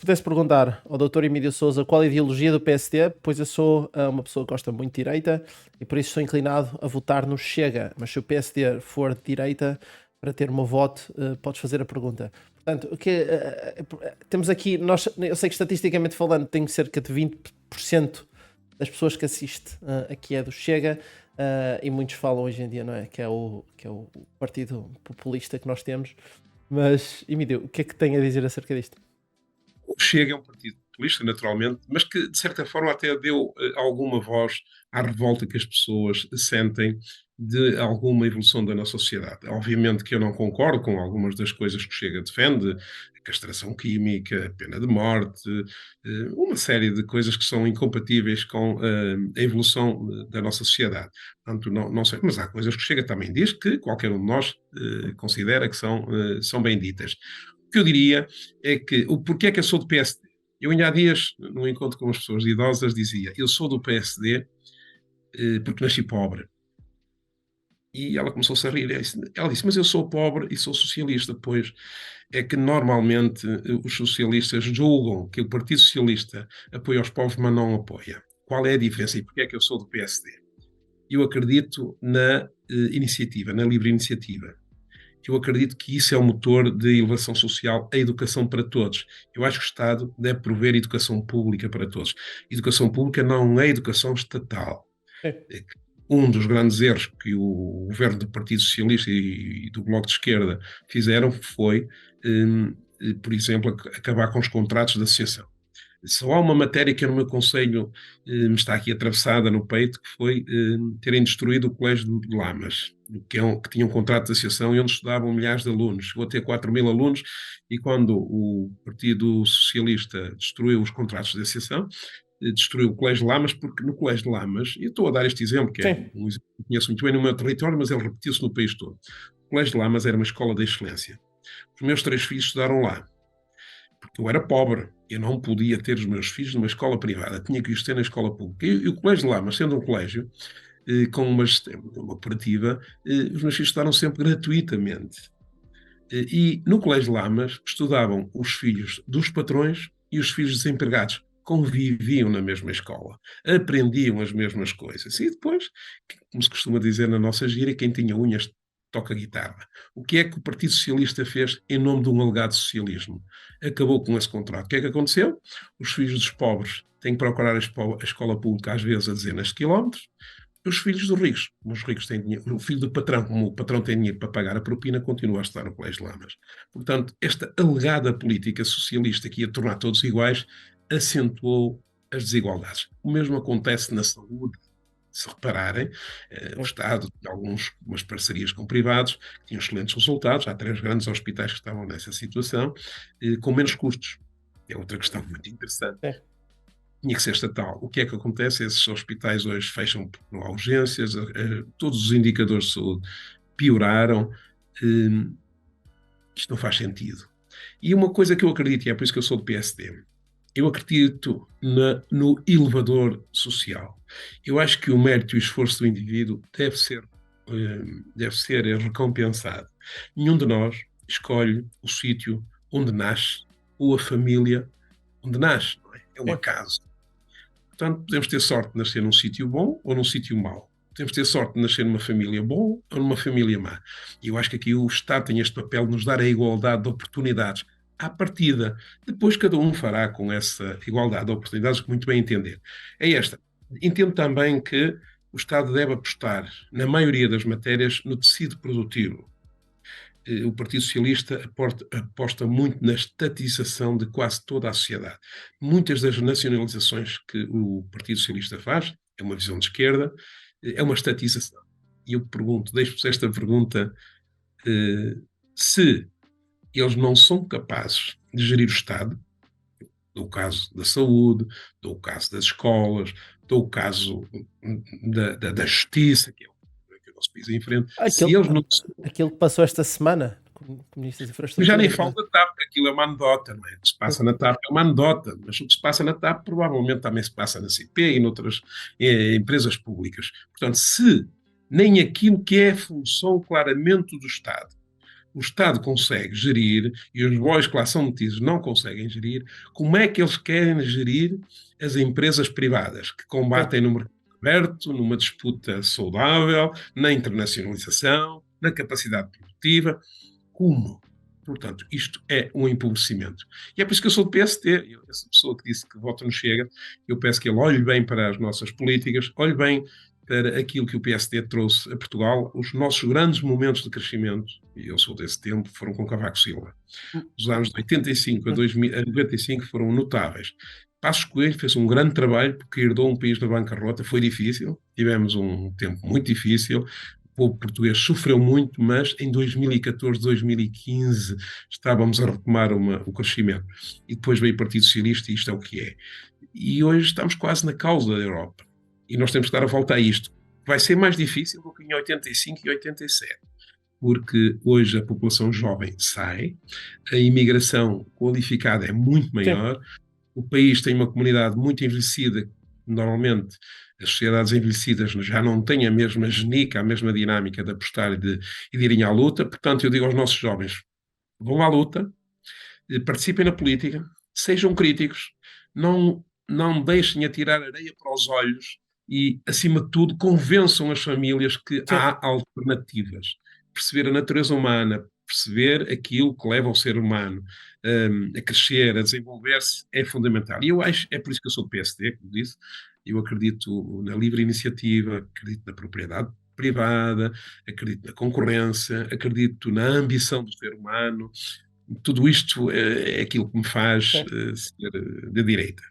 pudesse perguntar ao Dr. Emílio Sousa qual a ideologia do PSD, pois eu sou uma pessoa que gosta muito de direita e por isso sou inclinado a votar no Chega. Mas se o PSD for de direita, para ter o meu voto, podes fazer a pergunta. Portanto, temos aqui, eu sei que estatisticamente falando, tenho cerca de 20% das pessoas que assiste aqui é do Chega, e muitos falam hoje em dia, não é? Que é o partido populista que nós temos. Mas, Emílio, o que é que tem a dizer acerca disto? O Chega é um partido populista, naturalmente, mas que, de certa forma, até deu alguma voz à revolta que as pessoas sentem de alguma evolução da nossa sociedade. Obviamente que eu não concordo com algumas das coisas que o Chega defende, a castração química, a pena de morte, uma série de coisas que são incompatíveis com a evolução da nossa sociedade. Portanto, não sei, mas há coisas que o Chega também diz que qualquer um de nós considera que são bem ditas. O que eu diria é que o porquê é que eu sou do PSD? Eu ainda há dias, num encontro com as pessoas idosas, dizia, eu sou do PSD porque nasci pobre. E ela começou-se a rir. Ela disse, mas eu sou pobre e sou socialista. Pois é que normalmente os socialistas julgam que o Partido Socialista apoia os pobres, mas não apoia. Qual é a diferença e porquê é que eu sou do PSD? Eu acredito na iniciativa, na livre iniciativa. Eu acredito que isso é o motor de elevação social, a educação para todos. Eu acho que o Estado deve prover educação pública para todos. Educação pública não é educação estatal. Sim. Um dos grandes erros que o governo do Partido Socialista e do Bloco de Esquerda fizeram foi, por exemplo, acabar com os contratos de associação. Só há uma matéria que no meu conselho me está aqui atravessada no peito, que foi terem destruído o Colégio de Lamas, que tinha um contrato de associação e onde estudavam milhares de alunos. Chegou a ter 4.000 alunos e quando o Partido Socialista destruiu os contratos de associação, destruiu o Colégio de Lamas, porque no Colégio de Lamas, e eu estou a dar este exemplo, que é Sim. um exemplo que conheço muito bem no meu território, mas ele repetiu-se no país todo. O Colégio de Lamas era uma escola de excelência. Os meus 3 filhos estudaram lá porque eu era pobre, eu não podia ter os meus filhos numa escola privada, tinha que os ter na escola pública. E o colégio de lá, mas sendo um colégio com uma operativa, os meus filhos estudaram sempre gratuitamente. E no colégio de Lamas estudavam os filhos dos patrões e os filhos dos empregados. Conviviam na mesma escola, aprendiam as mesmas coisas. E depois, como se costuma dizer na nossa gíria, quem tinha unhas toca guitarra. O que é que o Partido Socialista fez em nome de um alegado socialismo? Acabou com esse contrato. O que é que aconteceu? Os filhos dos pobres têm que procurar a escola pública às vezes a dezenas de quilómetros, os filhos dos ricos, como os ricos têm dinheiro, o filho do patrão, como o patrão tem dinheiro para pagar a propina, continua a estar no Colégio de Lamas. Portanto, esta alegada política socialista que ia tornar todos iguais acentuou as desigualdades. O mesmo acontece na saúde. Se repararem, o Estado tinha algumas parcerias com privados que tinham excelentes resultados. Há 3 grandes hospitais que estavam nessa situação, com menos custos. É outra questão muito interessante. Sim. Tinha que ser estatal. O que é que acontece? Esses hospitais hoje fecham porque não há urgências, todos os indicadores de saúde pioraram. Isto não faz sentido. E uma coisa que eu acredito, e é por isso que eu sou do PSD, eu acredito no elevador social. Eu acho que o mérito e o esforço do indivíduo deve ser recompensado. Nenhum de nós escolhe o sítio onde nasce ou a família onde nasce. Não é? É um Sim. acaso. Portanto, podemos ter sorte de nascer num sítio bom ou num sítio mau. Podemos ter sorte de nascer numa família boa ou numa família má. E eu acho que aqui o Estado tem este papel de nos dar a igualdade de oportunidades à partida. Depois cada um fará com essa igualdade de oportunidades que muito bem entender. É esta. Entendo também que o Estado deve apostar, na maioria das matérias, no tecido produtivo. O Partido Socialista aposta muito na estatização de quase toda a sociedade. Muitas das nacionalizações que o Partido Socialista faz, é uma visão de esquerda, é uma estatização. E eu pergunto, deixo-vos esta pergunta, se eles não são capazes de gerir o Estado, do caso da saúde, do caso das escolas, do caso da justiça, que é o que o nosso país enfrenta, se Aquilo, eles não. aquilo que passou esta semana, Ministros de Mas já Infraestrutura. nem falo da TAP, porque aquilo é uma anedota, não é? O que se passa na TAP é uma anedota, mas o que se passa na TAP provavelmente também se passa na CP e noutras empresas públicas. Portanto, se nem aquilo que é a função claramente do Estado o Estado consegue gerir e os bois que lá são metidos não conseguem gerir, como é que eles querem gerir as empresas privadas que Sim. combatem no mercado aberto, numa disputa saudável, na internacionalização, na capacidade produtiva? Como? Portanto, isto é um empobrecimento. E é por isso que eu sou do PSD. Essa pessoa que disse que vota no Chega, eu peço que ele olhe bem para as nossas políticas, olhe bem para aquilo que o PSD trouxe a Portugal. Os nossos grandes momentos de crescimento, e eu sou desse tempo, foram com Cavaco Silva. Os anos de 85 a 95 foram notáveis. Passos Coelho fez um grande trabalho porque herdou um país na bancarrota, foi difícil, tivemos um tempo muito difícil, o povo português sofreu muito, mas em 2014, 2015 estávamos a retomar o crescimento. E depois veio o Partido Socialista e isto é o que é. E hoje estamos quase na causa da Europa. E nós temos que dar a volta a isto. Vai ser mais difícil do que em 85 e 87, porque hoje a população jovem sai, a imigração qualificada é muito Sim. maior, o país tem uma comunidade muito envelhecida, normalmente as sociedades envelhecidas já não têm a mesma genica, a mesma dinâmica de apostar e de irem à luta, portanto eu digo aos nossos jovens, vão à luta, participem na política, sejam críticos, não deixem atirar areia para os olhos e, acima de tudo, convençam as famílias que Sim. há alternativas. Perceber a natureza humana, perceber aquilo que leva o ser humano a crescer, a desenvolver-se, é fundamental. E eu acho, é por isso que eu sou do PSD, como disse, eu acredito na livre iniciativa, acredito na propriedade privada, acredito na concorrência, acredito na ambição do ser humano, tudo isto é aquilo que me faz Sim. ser de direita.